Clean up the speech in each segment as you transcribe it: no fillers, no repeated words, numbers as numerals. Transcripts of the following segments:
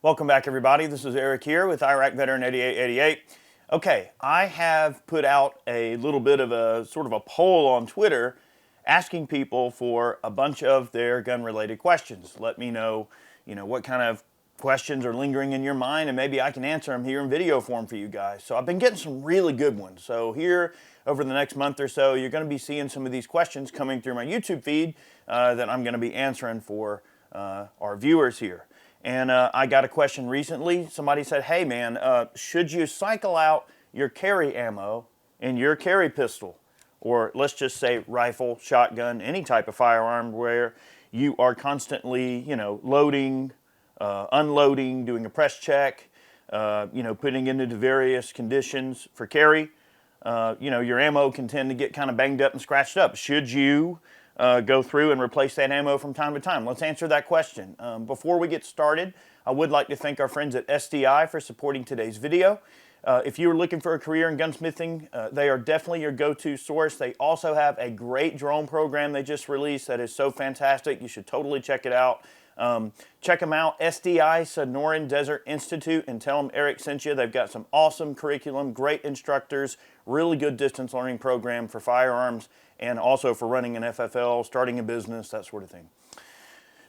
Welcome back, everybody. This is Eric here with Iraq Veteran 8888. Okay, I have put out a little bit of a sort of a poll on Twitter asking people for a bunch of their gun-related questions. Let me know, what kind of questions are lingering in your mind, and maybe I can answer them here in video form for you guys. So I've been getting some really good ones. So here, over the next month or so, you're going to be seeing some of these questions coming through my YouTube feed that I'm going to be answering for our viewers here. And I got a question recently. Somebody said, hey man, should you cycle out your carry ammo in your carry pistol? Or let's just say rifle, shotgun, any type of firearm where you are constantly, loading, unloading, doing a press check, putting it into various conditions for carry. Your ammo can tend to get kind of banged up and scratched up. Should you go through and replace that ammo from time to time? Let's answer that question. Before we get started, I would like to thank our friends at SDI for supporting today's video. If you're looking for a career in gunsmithing, they are definitely your go-to source. They also have a great drone program they just released that is so fantastic. You should totally check it out. Check them out, SDI, Sonoran Desert Institute, and tell them Eric sent you. They've got some awesome curriculum, great instructors, really good distance learning program for firearms, and also for running an FFL, starting a business, that sort of thing.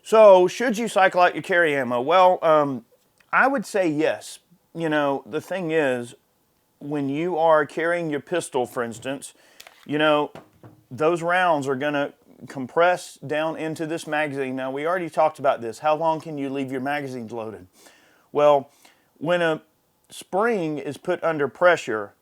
So, should you cycle out your carry ammo? Well, I would say yes. The thing is, when you are carrying your pistol, for instance, those rounds are going to compress down into this magazine. Now, we already talked about this. How long can you leave your magazines loaded? Well, when a spring is put under pressure,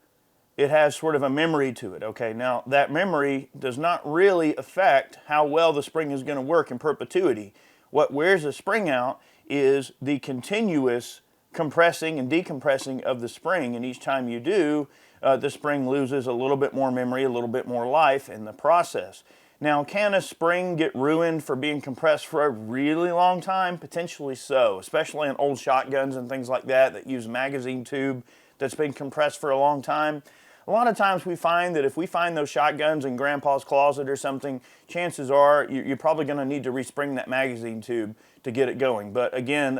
it has sort of a memory to it, okay? Now, that memory does not really affect how well the spring is going to work in perpetuity. What wears the spring out is the continuous compressing and decompressing of the spring, and each time you do, the spring loses a little bit more memory, a little bit more life in the process. Now, can a spring get ruined for being compressed for a really long time? Potentially so, especially on old shotguns and things like that use magazine tube that's been compressed for a long time. A lot of times we find that if we find those shotguns in Grandpa's closet or something, chances are you're probably going to need to respring that magazine tube to get it going. But again,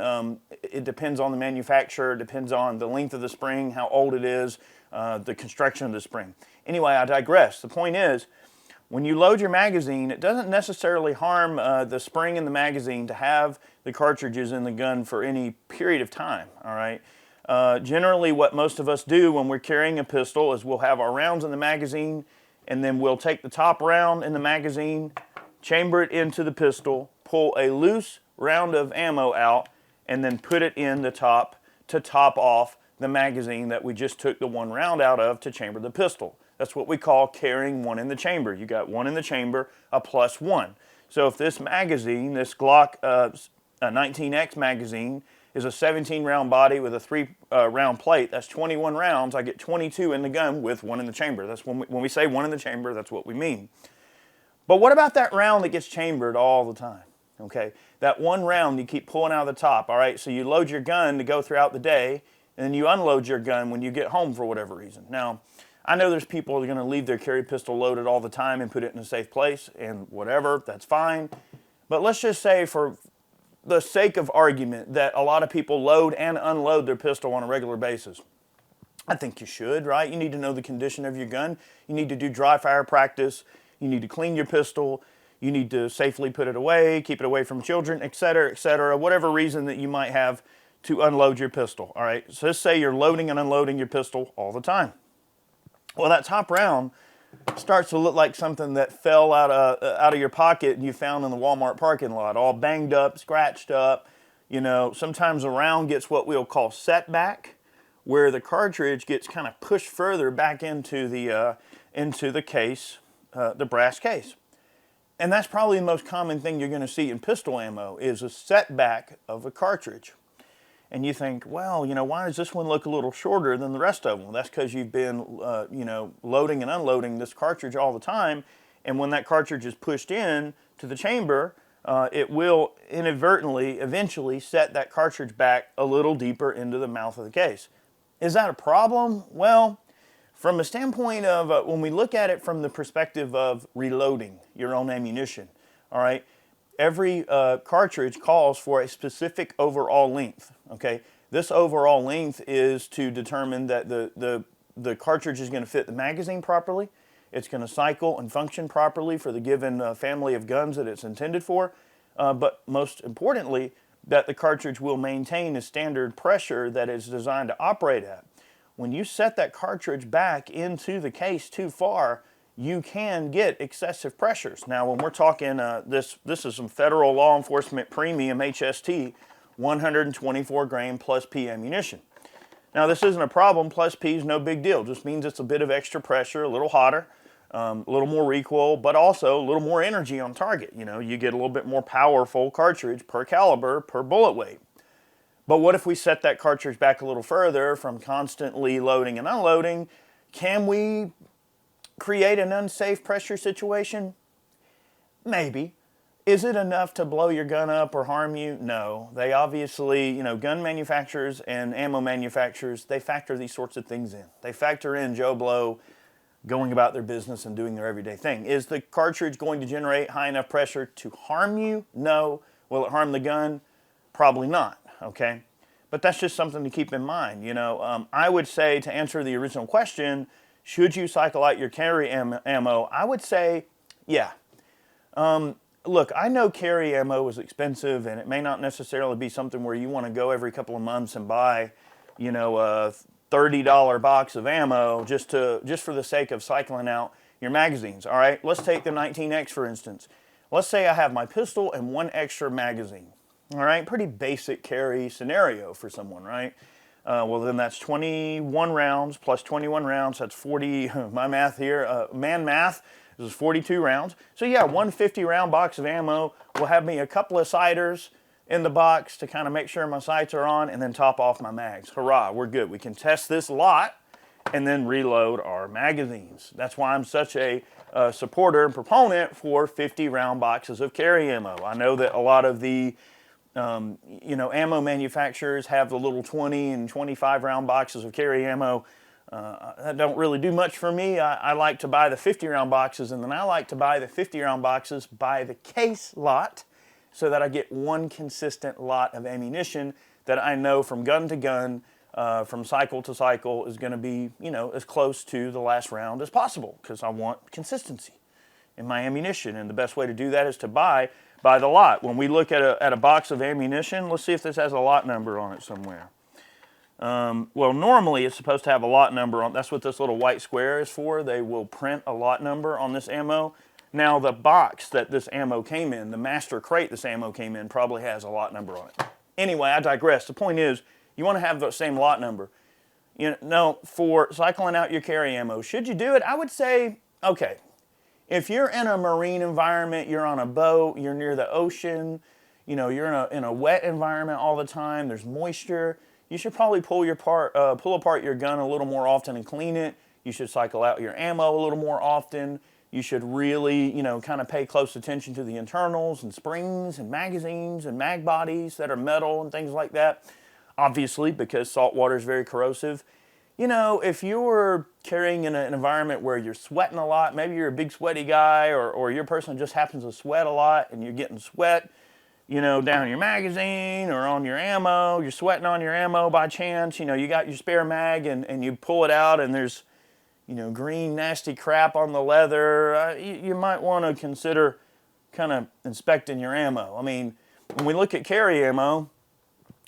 it depends on the manufacturer, it depends on the length of the spring, how old it is, the construction of the spring. Anyway, I digress. The point is, when you load your magazine, it doesn't necessarily harm the spring in the magazine to have the cartridges in the gun for any period of time, all right? Generally, what most of us do when we're carrying a pistol is we'll have our rounds in the magazine, and then we'll take the top round in the magazine, chamber it into the pistol, pull a loose round of ammo out, and then put it in the top to top off the magazine that we just took the one round out of to chamber the pistol. That's what we call carrying one in the chamber. You got one in the chamber, a plus one. So if this magazine, this Glock 19X magazine, is a 17 round body with a 3 round plate, that's 21 rounds. I get 22 in the gun with one in the chamber. That's when we say one in the chamber, that's what we mean. But what about that round that gets chambered all the time? Okay, that one round you keep pulling out of the top, all right? So you load your gun to go throughout the day, and then you unload your gun when you get home for whatever reason. Now, I know there's people who are going to leave their carry pistol loaded all the time and put it in a safe place, and whatever, that's fine. But let's just say, for the sake of argument, that a lot of people load and unload their pistol on a regular basis. I think you should, right? You need to know the condition of your gun. You need to do dry fire practice. You need to clean your pistol. You need to safely put it away, keep it away from children, etc., whatever reason that you might have to unload your pistol, all right? So let's say you're loading and unloading your pistol all the time. Well, that top round starts to look like something that fell out of your pocket and you found in the Walmart parking lot, all banged up, scratched up. Sometimes a round gets what we'll call setback, where the cartridge gets kind of pushed further back into the case, the brass case. And that's probably the most common thing you're going to see in pistol ammo, is a setback of a cartridge. And you think, well, why does this one look a little shorter than the rest of them? Well, that's because you've been, loading and unloading this cartridge all the time. And when that cartridge is pushed in to the chamber, it will inadvertently, eventually, set that cartridge back a little deeper into the mouth of the case. Is that a problem? Well, from a standpoint of, when we look at it from the perspective of reloading your own ammunition, all right, cartridge calls for a specific overall length. Okay, this overall length is to determine that the cartridge is going to fit the magazine properly. It's going to cycle and function properly for the given family of guns that it's intended for. But most importantly, that the cartridge will maintain the standard pressure that it's designed to operate at. When you set that cartridge back into the case too far, you can get excessive pressures. Now, when we're talking, this is some federal law enforcement premium HST, 124 grain plus P ammunition. Now, this isn't a problem. Plus P is no big deal. Just means it's a bit of extra pressure, a little hotter, a little more recoil, but also a little more energy on target. You know, you get a little bit more powerful cartridge per caliber, per bullet weight. But what if we set that cartridge back a little further from constantly loading and unloading? Can we create an unsafe pressure situation? Maybe. Is it enough to blow your gun up or harm you? No. They obviously, you know, gun manufacturers and ammo manufacturers, they factor these sorts of things in. They factor in Joe Blow going about their business and doing their everyday thing. Is the cartridge going to generate high enough pressure to harm you? No. Will it harm the gun? Probably not, okay? But that's just something to keep in mind. You know, I would say, to answer the original question, should you cycle out your carry ammo? I would say, yeah. Look, I know carry ammo is expensive, and it may not necessarily be something where you want to go every couple of months and buy, you know, a $30 box of ammo just for the sake of cycling out your magazines. All right, let's take the 19X for instance. Let's say I have my pistol and one extra magazine. All right, pretty basic carry scenario for someone, right? Well, then that's 21 rounds plus 21 rounds. That's 40. My math here, man math. This is 42 rounds. So yeah, one 50-round box of ammo will have me a couple of sighters in the box to kind of make sure my sights are on, and then top off my mags. Hurrah, we're good. We can test this lot and then reload our magazines. That's why I'm such a supporter and proponent for 50-round boxes of carry ammo. I know that a lot of the you know, ammo manufacturers have the little 20 and 25-round boxes of carry ammo. That don't really do much for me. I like to buy the 50-round boxes, and then I like to buy the 50-round boxes by the case lot so that I get one consistent lot of ammunition that I know from gun to gun, from cycle to cycle, is going to be, you know, as close to the last round as possible, because I want consistency in my ammunition. And the best way to do that is to buy by the lot. When we look at a box of ammunition, let's see if this has a lot number on it somewhere. Well, normally it's supposed to have a lot number on. That's what this little white square is for. They will print a lot number on this ammo. Now, the box that this ammo came in, the master crate this ammo came in, probably has a lot number on it. Anyway, I digress. The point is, you want to have the same lot number. You know, for cycling out your carry ammo, should you do it? I would say, okay, if you're in a marine environment, you're on a boat, you're near the ocean, you know, you're in a wet environment all the time, there's moisture, you should probably pull apart your gun a little more often and clean it. You should cycle out your ammo a little more often. You should really, you know, kind of pay close attention to the internals and springs and magazines and mag bodies that are metal and things like that. Obviously, because salt water is very corrosive. You know, if you're carrying in an environment where you're sweating a lot, maybe you're a big sweaty guy, or your person just happens to sweat a lot and you're getting sweat, you know, down your magazine or on your ammo, you're sweating on your ammo by chance, you know, you got your spare mag and you pull it out and there's, you know, green nasty crap on the leather, you might want to consider kind of inspecting your ammo. I mean, when we look at carry ammo,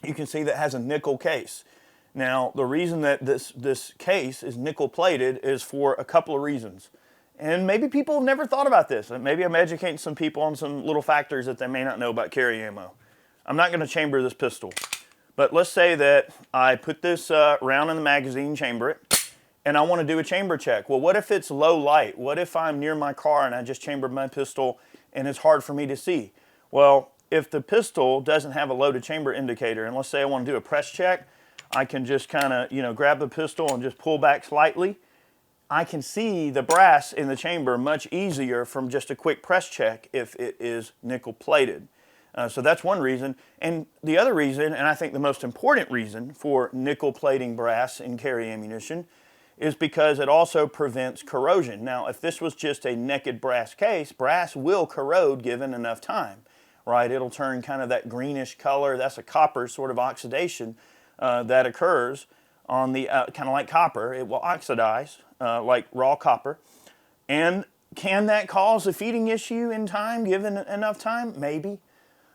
you can see that it has a nickel case. Now, the reason that this case is nickel plated is for a couple of reasons. And maybe people have never thought about this. Maybe I'm educating some people on some little factors that they may not know about carry ammo. I'm not going to chamber this pistol. But let's say that I put this round in the magazine, chamber it, and I want to do a chamber check. Well, what if it's low light? What if I'm near my car and I just chambered my pistol and it's hard for me to see? Well, if the pistol doesn't have a loaded chamber indicator, and let's say I want to do a press check, I can just kind of, you know, grab the pistol and just pull back slightly. I can see the brass in the chamber much easier from just a quick press check if it is nickel plated. So that's one reason. And the other reason, and I think the most important reason for nickel plating brass in carry ammunition, is because it also prevents corrosion. Now, if this was just a naked brass case, brass will corrode given enough time. right? It'll turn kind of that greenish color. That's a copper sort of oxidation that occurs on the, kind of like copper. It will oxidize like raw copper. And can that cause a feeding issue in time, given enough time? Maybe.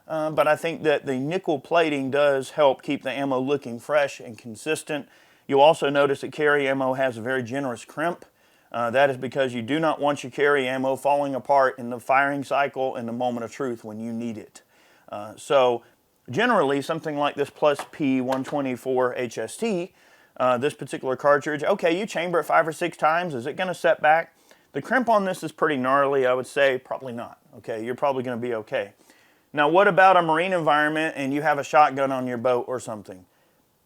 But I think that the nickel plating does help keep the ammo looking fresh and consistent. You'll also notice that carry ammo has a very generous crimp. That is because you do not want your carry ammo falling apart in the firing cycle in the moment of truth when you need it. So generally, something like this Plus P 124 HST, this particular cartridge, okay, you chamber it 5 or 6 times. Is it going to set back? The crimp on this is pretty gnarly, I would say. Probably not. Okay, you're probably going to be okay. Now, what about a marine environment and you have a shotgun on your boat or something?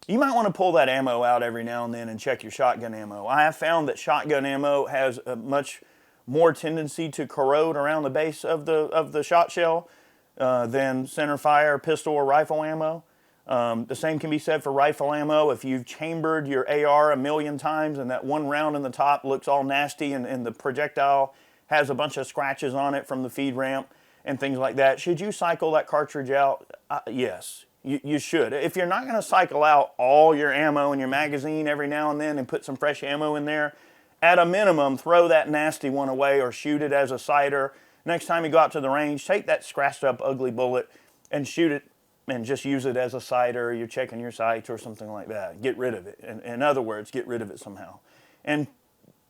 You might want to pull that ammo out every now and then and check your shotgun ammo. I have found that shotgun ammo has a much more tendency to corrode around the base of the shot shell than center fire, pistol, or rifle ammo. The same can be said for rifle ammo. If you've chambered your AR a million times and that one round in the top looks all nasty and the projectile has a bunch of scratches on it from the feed ramp and things like that, should you cycle that cartridge out? Yes, you should. If you're not going to cycle out all your ammo in your magazine every now and then and put some fresh ammo in there, at a minimum, throw that nasty one away or shoot it as a sighter. Next time you go out to the range, take that scratched up ugly bullet and shoot it and just use it as a sighter. You're checking your sights or something like that. Get rid of it. In other words, get rid of it somehow. And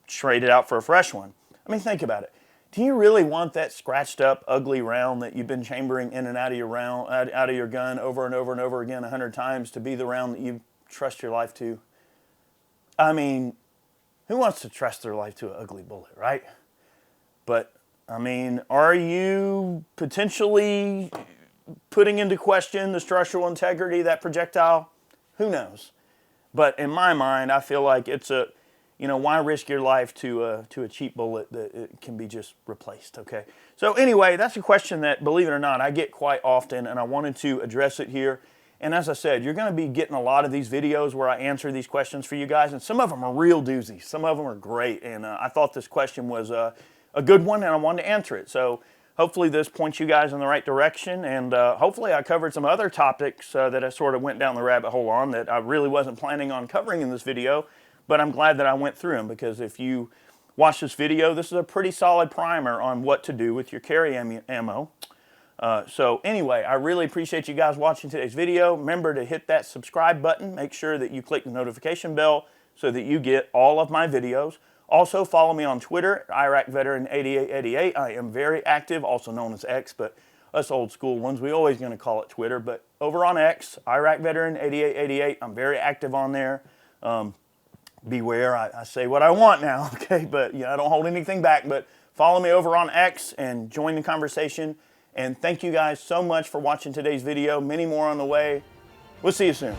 trade it out for a fresh one. I mean, think about it. Do you really want that scratched up, ugly round that you've been chambering in and out of your round, out of your gun over and over and over again 100 times to be the round that you trust your life to? I mean, who wants to trust their life to an ugly bullet, right? But, I mean, are you potentially putting into question the structural integrity of that projectile? Who knows? But in my mind, I feel like it's a, you know, why risk your life to a cheap bullet that it can be just replaced, okay? So anyway, that's a question that, believe it or not, I get quite often, and I wanted to address it here. And as I said, you're going to be getting a lot of these videos where I answer these questions for you guys, and some of them are real doozies. Some of them are great, and I thought this question was a good one, and I wanted to answer it. So hopefully this points you guys in the right direction, and hopefully I covered some other topics that I sort of went down the rabbit hole on that I really wasn't planning on covering in this video. But I'm glad that I went through them, because if you watch this video, this is a pretty solid primer on what to do with your carry ammo. So anyway, I really appreciate you guys watching today's video. Remember to hit that subscribe button. Make sure that you click the notification bell so that you get all of my videos. Also, follow me on Twitter, IraqVeteran8888. I am very active, also known as X, but us old school ones, we're always going to call it Twitter. But over on X, IraqVeteran8888, I'm very active on there. Beware, I say what I want now, okay? But yeah, I don't hold anything back. But follow me over on X and join the conversation. And thank you guys so much for watching today's video. Many more on the way. We'll see you soon.